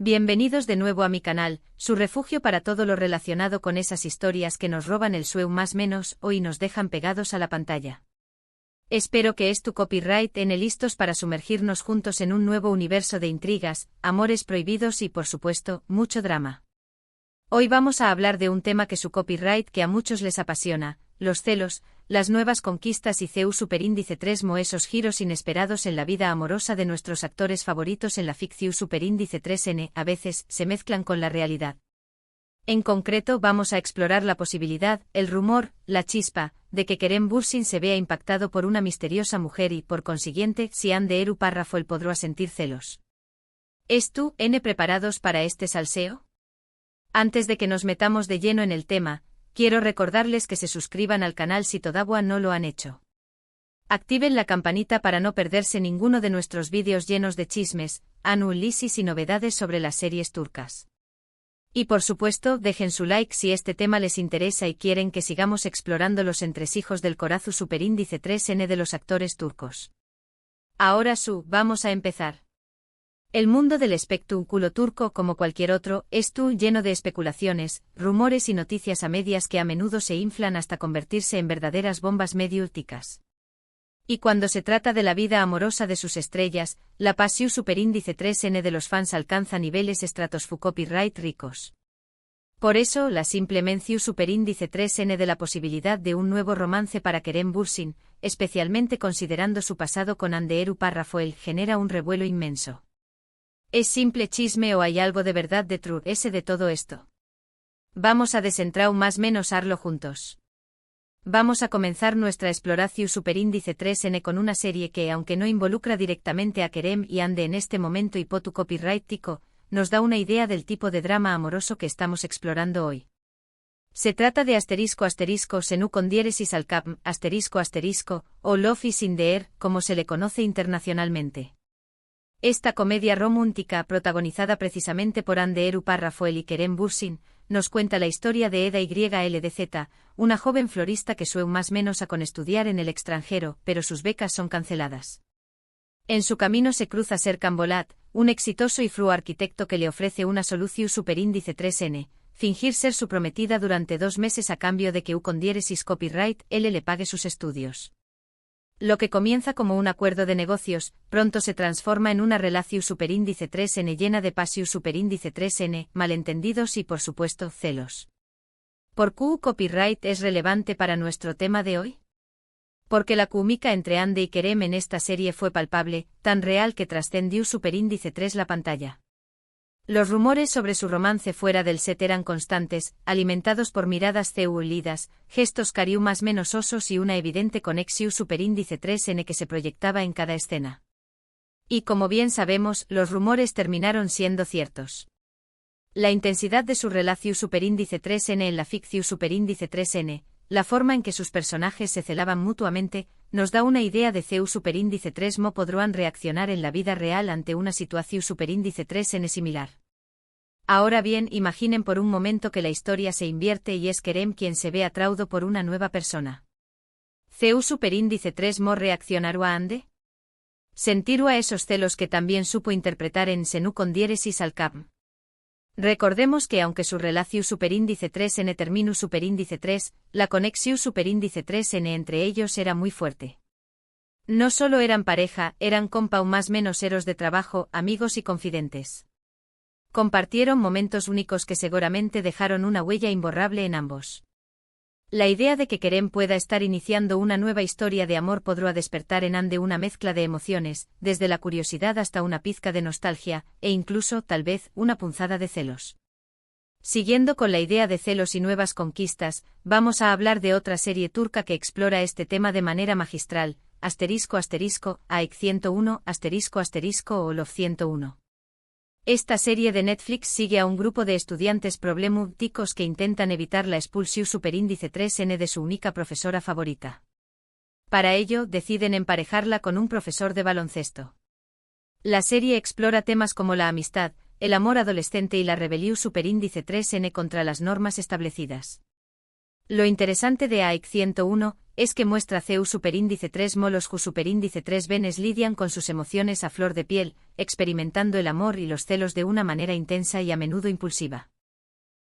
Bienvenidos de nuevo a mi canal, su refugio para todo lo relacionado con esas historias que nos roban el sueño más menos o y nos dejan pegados a la pantalla. Espero que es tu copyright en listos para sumergirnos juntos en un nuevo universo de intrigas, amores prohibidos y por supuesto, mucho drama. Hoy vamos a hablar de un tema que su copyright que a muchos les apasiona, los celos, las nuevas conquistas y CEU Superíndice 3 esos giros inesperados en la vida amorosa de nuestros actores favoritos en la ficción Superíndice 3N a veces se mezclan con la realidad. En concreto vamos a explorar la posibilidad, el rumor, la chispa, de que Kerem Bürsin se vea impactado por una misteriosa mujer y por consiguiente si Hande Eru párrafo el podrá sentir celos. ¿Tú, preparados para este salseo? Antes de que nos metamos de lleno en el tema, quiero recordarles que se suscriban al canal si todavía no lo han hecho. Activen la campanita para no perderse ninguno de nuestros vídeos llenos de chismes, análisis y novedades sobre las series turcas. Y por supuesto, dejen su like si este tema les interesa y quieren que sigamos explorando los entresijos del corazón Superíndice 3N de los actores turcos. Ahora vamos a empezar. El mundo del espectáculo turco, como cualquier otro, es lleno de especulaciones, rumores y noticias a medias que a menudo se inflan hasta convertirse en verdaderas bombas mediáticas. Y cuando se trata de la vida amorosa de sus estrellas, la pasión Superíndice 3N de los fans alcanza niveles copyright ricos. Por eso, la simple mención Superíndice 3N de la posibilidad de un nuevo romance para Kerem Bürsin, especialmente considerando su pasado con Hande Eru párrafo genera un revuelo inmenso. ¿Es simple chisme o hay algo de verdad detrás de todo esto? Vamos a desentrar más menos arlo juntos. Vamos a comenzar nuestra exploración Superíndice 3N con una serie que, aunque no involucra directamente a Kerem y Hande en este momento hipotu copyright tico, nos da una idea del tipo de drama amoroso que estamos explorando hoy. Se trata de **Senu con diéresis al cap, **, o Love is in the air, como se le conoce internacionalmente. Esta comedia romántica, protagonizada precisamente por Hande Eru párrafo y Kerem Bürsin, nos cuenta la historia de Eda YLDZ, una joven florista que sueña más menos con estudiar en el extranjero, pero sus becas son canceladas. En su camino se cruza Serkan Bolat, un exitoso y fru arquitecto que le ofrece una solución Superíndice 3N, fingir ser su prometida durante 2 meses a cambio de que con diéresis copyright él le pague sus estudios. Lo que comienza como un acuerdo de negocios, pronto se transforma en una relación Superíndice 3N llena de pasión Superíndice 3N, malentendidos y por supuesto celos. ¿Por qué copyright es relevante para nuestro tema de hoy? Porque la química entre Hande y Kerem en esta serie fue palpable, tan real que trascendió Superíndice 3 la pantalla. Los rumores sobre su romance fuera del set eran constantes, alimentados por miradas ceululidas, gestos cariú más menos osos y una evidente conexión Superíndice 3N que se proyectaba en cada escena. Y como bien sabemos, los rumores terminaron siendo ciertos. La intensidad de su relación Superíndice 3N en la ficción Superíndice 3N, la forma en que sus personajes se celaban mutuamente, nos da una idea de CEU Superíndice 3 podrán reaccionar en la vida real ante una situación Superíndice 3N similar. Ahora bien, imaginen por un momento que la historia se invierte y es Kerem quien se ve atraído por una nueva persona. ¿CEU Superíndice 3 reaccionará a Hande? ¿Sentirá esos celos que también supo interpretar en Senu con diéresis al cap? Recordemos que aunque su relación Superíndice 3N terminó Superíndice 3, la conexión Superíndice 3N entre ellos era muy fuerte. No solo eran pareja, eran compa o más menos eros de trabajo, amigos y confidentes. Compartieron momentos únicos que seguramente dejaron una huella imborrable en ambos. La idea de que Kerem pueda estar iniciando una nueva historia de amor podrá despertar en Hande una mezcla de emociones, desde la curiosidad hasta una pizca de nostalgia, e incluso, tal vez, una punzada de celos. Siguiendo con la idea de celos y nuevas conquistas, vamos a hablar de otra serie turca que explora este tema de manera magistral, **AEK 101, o Love 101. Esta serie de Netflix sigue a un grupo de estudiantes problemáticos que intentan evitar la expulsión Superíndice 3N de su única profesora favorita. Para ello, deciden emparejarla con un profesor de baloncesto. La serie explora temas como la amistad, el amor adolescente y la rebelión Superíndice 3N contra las normas establecidas. Lo interesante de AIC 101 es que muestra CEU superíndice 3 molos Ju superíndice 3 venes lidian con sus emociones a flor de piel, experimentando el amor y los celos de una manera intensa y a menudo impulsiva.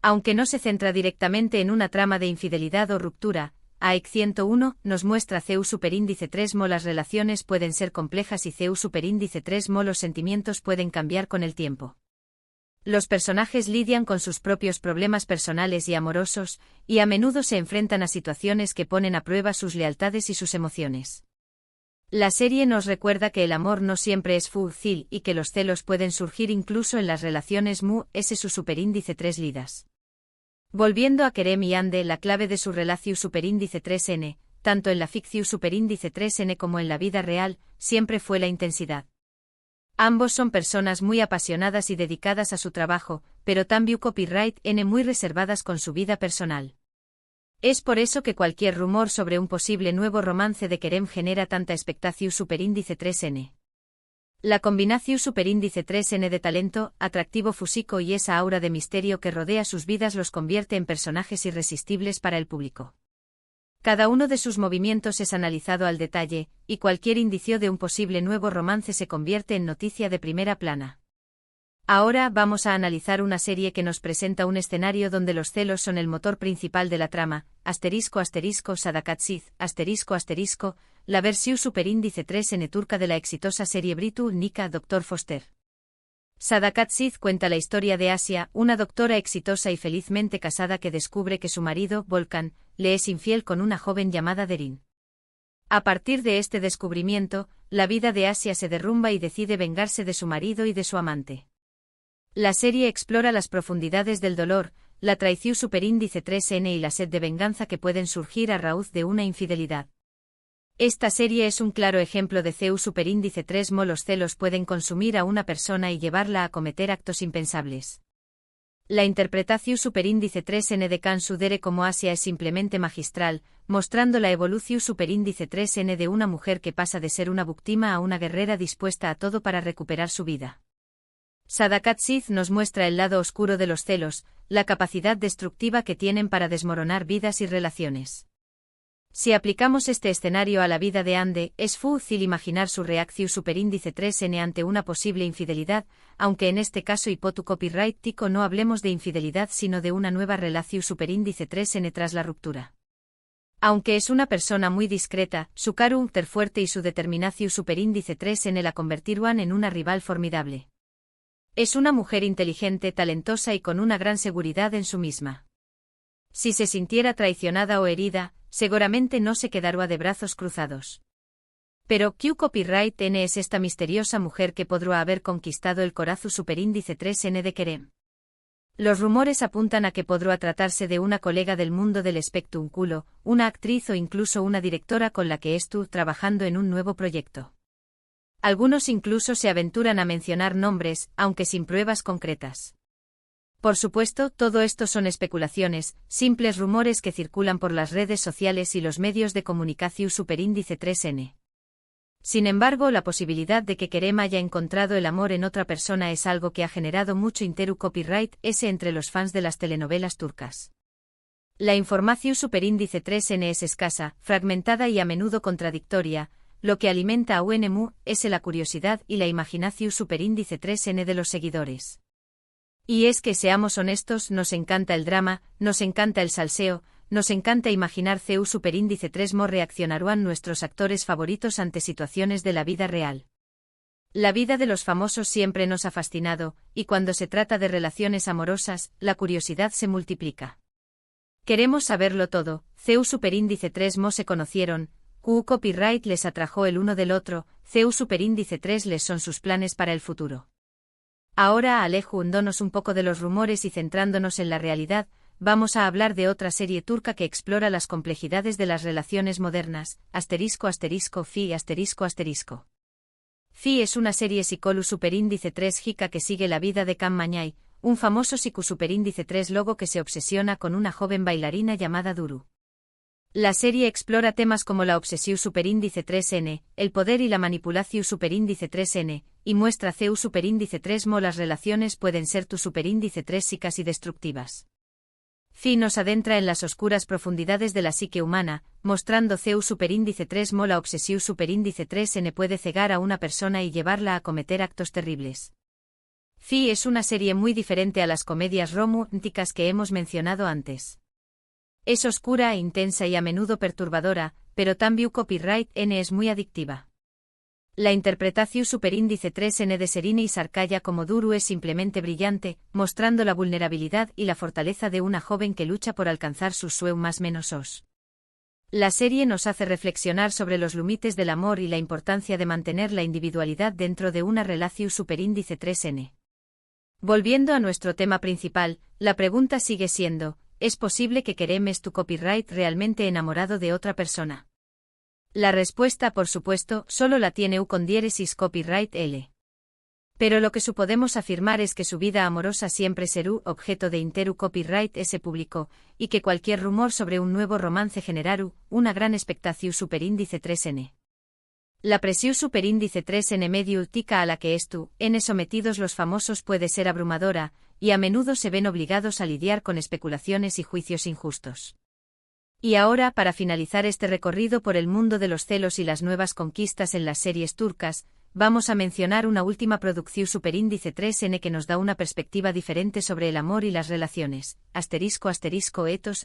Aunque no se centra directamente en una trama de infidelidad o ruptura, AIC 101 nos muestra CEU superíndice 3 mo las relaciones pueden ser complejas y CEU superíndice 3 mo los sentimientos pueden cambiar con el tiempo. Los personajes lidian con sus propios problemas personales y amorosos, y a menudo se enfrentan a situaciones que ponen a prueba sus lealtades y sus emociones. La serie nos recuerda que el amor no siempre es fúcil y que los celos pueden surgir incluso en las relaciones mu-s su superíndice 3 lidas. Volviendo a Kerem y Ande, la clave de su relación superíndice 3n, tanto en la ficción superíndice 3n como en la vida real, siempre fue la intensidad. Ambos son personas muy apasionadas y dedicadas a su trabajo, pero también copyright n muy reservadas con su vida personal. Es por eso que cualquier rumor sobre un posible nuevo romance de Kerem genera tanta expectación superíndice 3n. La combinación superíndice 3n de talento, atractivo físico y esa aura de misterio que rodea sus vidas los convierte en personajes irresistibles para el público. Cada uno de sus movimientos es analizado al detalle, y cualquier indicio de un posible nuevo romance se convierte en noticia de primera plana. Ahora vamos a analizar una serie que nos presenta un escenario donde los celos son el motor principal de la trama, **Sadakatsiz, **, la versión superíndice 3n turca de la exitosa serie británica Dr. Foster. Sadakatsiz cuenta la historia de Asia, una doctora exitosa y felizmente casada que descubre que su marido, Volkan, le es infiel con una joven llamada Derin. A partir de este descubrimiento, la vida de Asia se derrumba y decide vengarse de su marido y de su amante. La serie explora las profundidades del dolor, la traición superíndice 3n y la sed de venganza que pueden surgir a raíz de una infidelidad. Esta serie es un claro ejemplo de CEU superíndice 3 mo los celos pueden consumir a una persona y llevarla a cometer actos impensables. La interpretación superíndice 3n de Kan Sudere como Asia es simplemente magistral, mostrando la evolución superíndice 3n de una mujer que pasa de ser una víctima a una guerrera dispuesta a todo para recuperar su vida. Sadakatsiz nos muestra el lado oscuro de los celos, la capacidad destructiva que tienen para desmoronar vidas y relaciones. Si aplicamos este escenario a la vida de Ande, es fácil imaginar su reacción superíndice 3n ante una posible infidelidad, aunque en este caso hipotu copyright tico no hablemos de infidelidad sino de una nueva relación superíndice 3n tras la ruptura. Aunque es una persona muy discreta, su carácter fuerte y su determinación superíndice 3n la convertirán en una rival formidable. Es una mujer inteligente, talentosa y con una gran seguridad en su misma. Si se sintiera traicionada o herida, seguramente no se quedaría de brazos cruzados. Pero ¿qué copyright n es esta misteriosa mujer que podrá haber conquistado el corazón superíndice 3n de Kerem? Los rumores apuntan a que podrá tratarse de una colega del mundo del espectáculo, una actriz o incluso una directora con la que estuvo trabajando en un nuevo proyecto. Algunos incluso se aventuran a mencionar nombres, aunque sin pruebas concretas. Por supuesto, todo esto son especulaciones, simples rumores que circulan por las redes sociales y los medios de comunicación superíndice 3n. Sin embargo, la posibilidad de que Kerem haya encontrado el amor en otra persona es algo que ha generado mucho interés copyright s entre los fans de las telenovelas turcas. La información superíndice 3n es escasa, fragmentada y a menudo contradictoria, lo que alimenta a UNMU es la curiosidad y la imaginación superíndice 3n de los seguidores. Y es que seamos honestos, nos encanta el drama, nos encanta el salseo, nos encanta imaginar CEU superíndice 3 mo reaccionarán nuestros actores favoritos ante situaciones de la vida real. La vida de los famosos siempre nos ha fascinado, y cuando se trata de relaciones amorosas, la curiosidad se multiplica. Queremos saberlo todo, CEU superíndice 3 mo se conocieron, Q copyright les atrajo el uno del otro, CEU superíndice 3 les son sus planes para el futuro. Ahora alejándonos un poco de los rumores y centrándonos en la realidad, vamos a hablar de otra serie turca que explora las complejidades de las relaciones modernas, **Fi***. Fi es una serie psicolu superíndice 3 jica que sigue la vida de Kan Mañay, un famoso psicu superíndice 3 logo que se obsesiona con una joven bailarina llamada Duru. La serie explora temas como la obsesión superíndice 3n, el poder y la manipulación superíndice 3n, y muestra CEU superíndice 3 mo las relaciones pueden ser tu superíndice 3 psicas y destructivas. Phi nos adentra en las oscuras profundidades de la psique humana, mostrando Zeu superíndice 3 mola obsesiu superíndice 3n puede cegar a una persona y llevarla a cometer actos terribles. Phi es una serie muy diferente a las comedias románticas que hemos mencionado antes. Es oscura, intensa y a menudo perturbadora, pero también copyright N es muy adictiva. La interpretación superíndice 3n de Serine y Sarkaya como Duru es simplemente brillante, mostrando la vulnerabilidad y la fortaleza de una joven que lucha por alcanzar sus sueños más menos. La serie nos hace reflexionar sobre los límites del amor y la importancia de mantener la individualidad dentro de una relación superíndice 3n. Volviendo a nuestro tema principal, la pregunta sigue siendo, ¿es posible que queremos tu copyright realmente enamorado de otra persona? La respuesta, por supuesto, solo la tiene con diéresis copyright L. Pero lo que podemos afirmar es que su vida amorosa siempre será objeto de interu copyright S público, y que cualquier rumor sobre un nuevo romance generará una gran expectación superíndice 3n. La presión superíndice 3n mediática a la que n sometidos los famosos puede ser abrumadora, y a menudo se ven obligados a lidiar con especulaciones y juicios injustos. Y ahora, para finalizar este recorrido por el mundo de los celos y las nuevas conquistas en las series turcas, vamos a mencionar una última producción superíndice 3n que nos da una perspectiva diferente sobre el amor y las relaciones. **Etos**.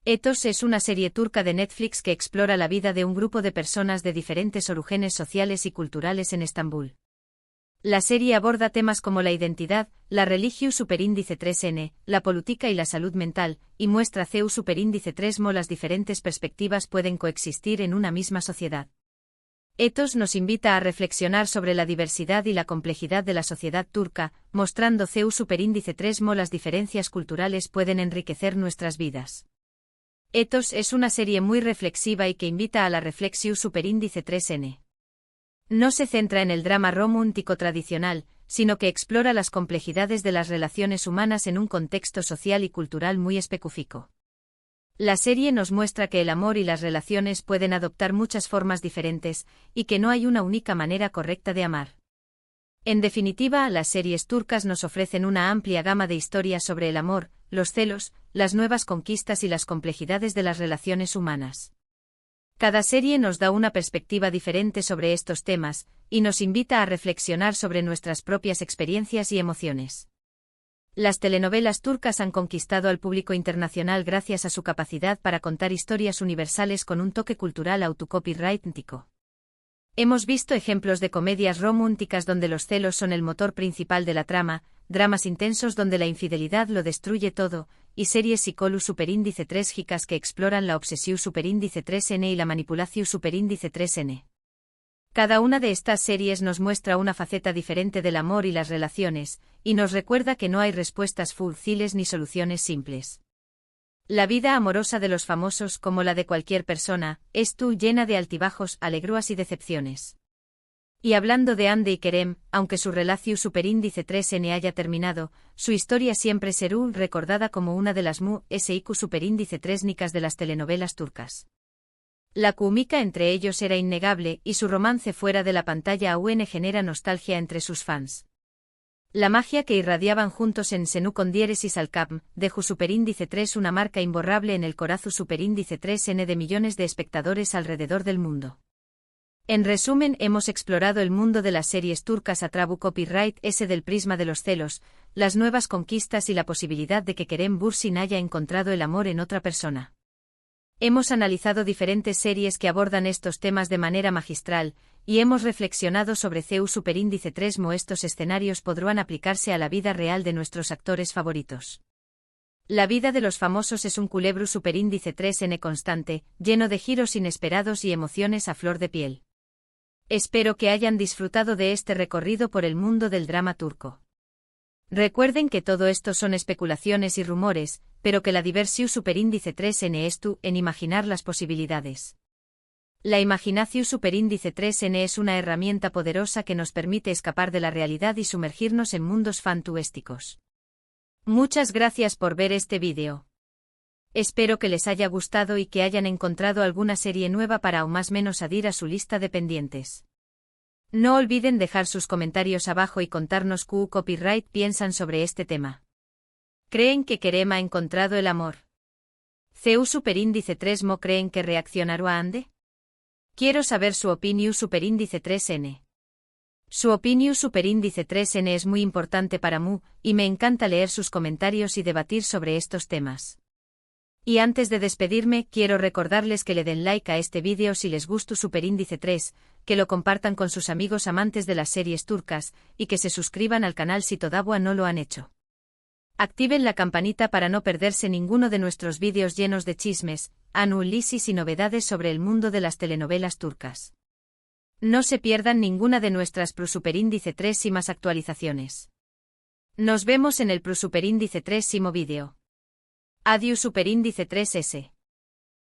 Etos es una serie turca de Netflix que explora la vida de un grupo de personas de diferentes orígenes sociales y culturales en Estambul. La serie aborda temas como la identidad, la religión superíndice 3n, la política y la salud mental, y muestra Zeu superíndice 3 mo las diferentes perspectivas pueden coexistir en una misma sociedad. Etos nos invita a reflexionar sobre la diversidad y la complejidad de la sociedad turca, mostrando Zeu superíndice 3 mo las diferencias culturales pueden enriquecer nuestras vidas. Etos es una serie muy reflexiva y que invita a la reflexión superíndice 3n. No se centra en el drama romántico tradicional, sino que explora las complejidades de las relaciones humanas en un contexto social y cultural muy específico. La serie nos muestra que el amor y las relaciones pueden adoptar muchas formas diferentes, y que no hay una única manera correcta de amar. En definitiva, las series turcas nos ofrecen una amplia gama de historias sobre el amor, los celos, las nuevas conquistas y las complejidades de las relaciones humanas. Cada serie nos da una perspectiva diferente sobre estos temas, y nos invita a reflexionar sobre nuestras propias experiencias y emociones. Las telenovelas turcas han conquistado al público internacional gracias a su capacidad para contar historias universales con un toque cultural autocopyrightico. Hemos visto ejemplos de comedias románticas donde los celos son el motor principal de la trama, dramas intensos donde la infidelidad lo destruye todo, y series psicolu superíndice 3 gicas que exploran la obsesión superíndice 3n y la manipulación superíndice 3n. Cada una de estas series nos muestra una faceta diferente del amor y las relaciones, y nos recuerda que no hay respuestas fáciles ni soluciones simples. La vida amorosa de los famosos, como la de cualquier persona, es llena de altibajos, alegrías y decepciones. Y hablando de Hande y Kerem, aunque su relación superíndice 3n haya terminado, su historia siempre será recordada como una de las SIQ superíndice 3nicas de las telenovelas turcas. La química entre ellos era innegable y su romance fuera de la pantalla aún genera nostalgia entre sus fans. La magia que irradiaban juntos en Senu con diéresis al cap, dejó superíndice 3 una marca imborrable en el corazón superíndice 3n de millones de espectadores alrededor del mundo. En resumen, hemos explorado el mundo de las series turcas a través copyright S del prisma de los celos, las nuevas conquistas y la posibilidad de que Kerem Bürsin haya encontrado el amor en otra persona. Hemos analizado diferentes series que abordan estos temas de manera magistral, y hemos reflexionado sobre Zeu superíndice 3 mo estos escenarios podrán aplicarse a la vida real de nuestros actores favoritos. La vida de los famosos es un culebro superíndice 3n constante, lleno de giros inesperados y emociones a flor de piel. Espero que hayan disfrutado de este recorrido por el mundo del drama turco. Recuerden que todo esto son especulaciones y rumores, pero que la diversión superíndice 3n es en imaginar las posibilidades. La imaginación superíndice 3n es una herramienta poderosa que nos permite escapar de la realidad y sumergirnos en mundos fantuésticos. Muchas gracias por ver este vídeo. Espero que les haya gustado y que hayan encontrado alguna serie nueva para aún más menos adir a su lista de pendientes. No olviden dejar sus comentarios abajo y contarnos qué copyright piensan sobre este tema. ¿Creen que Kerem ha encontrado el amor? CU superíndice 3 Mo creen que reaccionará ande? Quiero saber su opinión superíndice 3N. Su opinión superíndice 3N es muy importante para Mu, y me encanta leer sus comentarios y debatir sobre estos temas. Y antes de despedirme, quiero recordarles que le den like a este vídeo si les gusta superíndice 3, que lo compartan con sus amigos amantes de las series turcas, y que se suscriban al canal si todavía no lo han hecho. Activen la campanita para no perderse ninguno de nuestros vídeos llenos de chismes, análisis y novedades sobre el mundo de las telenovelas turcas. No se pierdan ninguna de nuestras superíndice 3 y más actualizaciones. Nos vemos en el superíndice 3 vídeo. Adiós superíndice 3S.